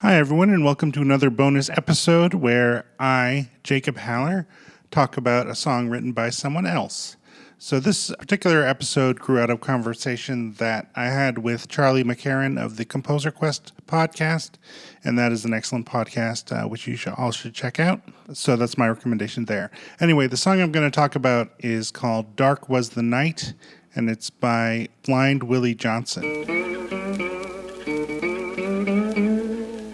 Hi, everyone, and welcome to another bonus episode where I, Jacob Haller, talk about a song written by someone else. So this particular episode grew out of conversation that I had with Charlie McCarran of the Composer Quest podcast, and that is an excellent podcast, which you all should check out. So that's my recommendation there. Anyway, the song I'm going to talk about is called Dark Was the Night, and it's by Blind Willie Johnson.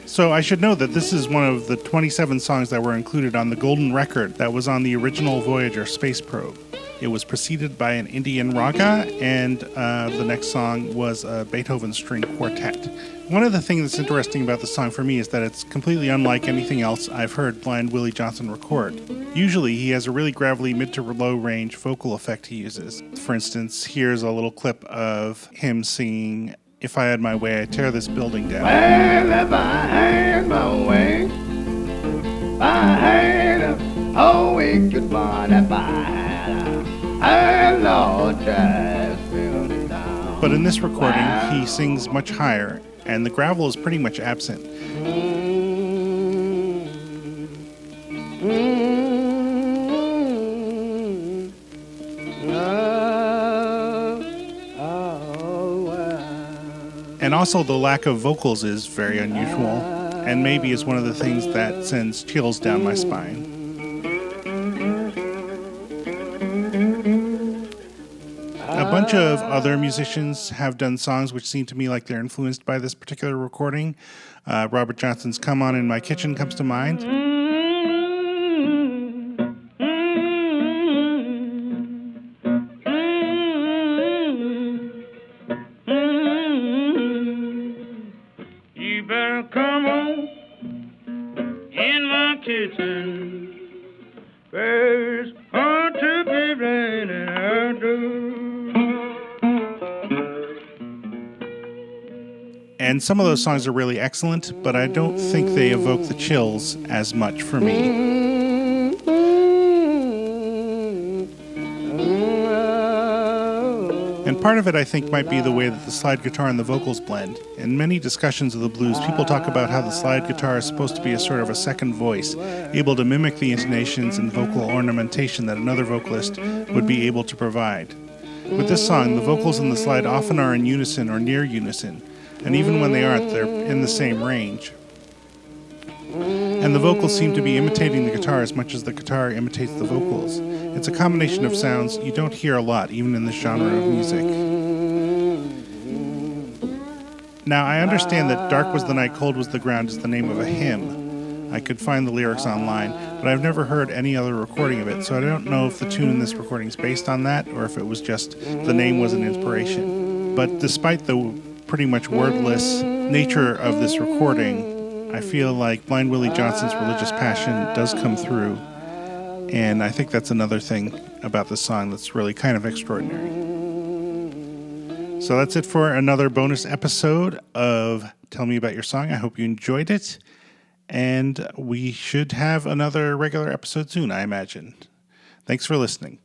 So I should know that this is one of the 27 songs that were included on the golden record that was on the original Voyager space probe. It was preceded by an Indian raga, and the next song was a Beethoven string quartet. One of the things that's interesting about the song for me is that it's completely unlike anything else I've heard Blind Willie Johnson record. Usually he has a really gravelly mid to low range vocal effect he uses. For instance, here's a little clip of him singing If I Had My Way, I'd Tear This Building Down. Well, if I had my way, if I had a wicked one, if I had a Lord, just build it down. But in this recording, he sings much higher, and the gravel is pretty much absent. And also the lack of vocals is very unusual, and maybe is one of the things that sends chills down my spine. A bunch of other musicians have done songs which seem to me like they're influenced by this particular recording. Robert Johnson's Come On In My Kitchen comes to mind. You better come on in my kitchen. There's hard to be raining out there. And some of those songs are really excellent, but I don't think they evoke the chills as much for me. And part of it, I think, might be the way that the slide guitar and the vocals blend. In many discussions of the blues, people talk about how the slide guitar is supposed to be a sort of a second voice, able to mimic the intonations and vocal ornamentation that another vocalist would be able to provide. With this song, the vocals and the slide often are in unison or near unison, and even when they aren't, they're in the same range. And the vocals seem to be imitating the guitar as much as the guitar imitates the vocals. It's a combination of sounds you don't hear a lot, even in this genre of music. Now, I understand that Dark Was the Night, Cold Was the Ground is the name of a hymn. I could find the lyrics online, but I've never heard any other recording of it, so I don't know if the tune in this recording is based on that, or if it was just the name was an inspiration. But despite the pretty much wordless nature of this recording, I feel like Blind Willie Johnson's religious passion does come through, and I think that's another thing about this song that's really kind of extraordinary. So that's it for another bonus episode of Tell Me About Your Song. I hope you enjoyed it, and we should have another regular episode soon, I imagine. Thanks for listening.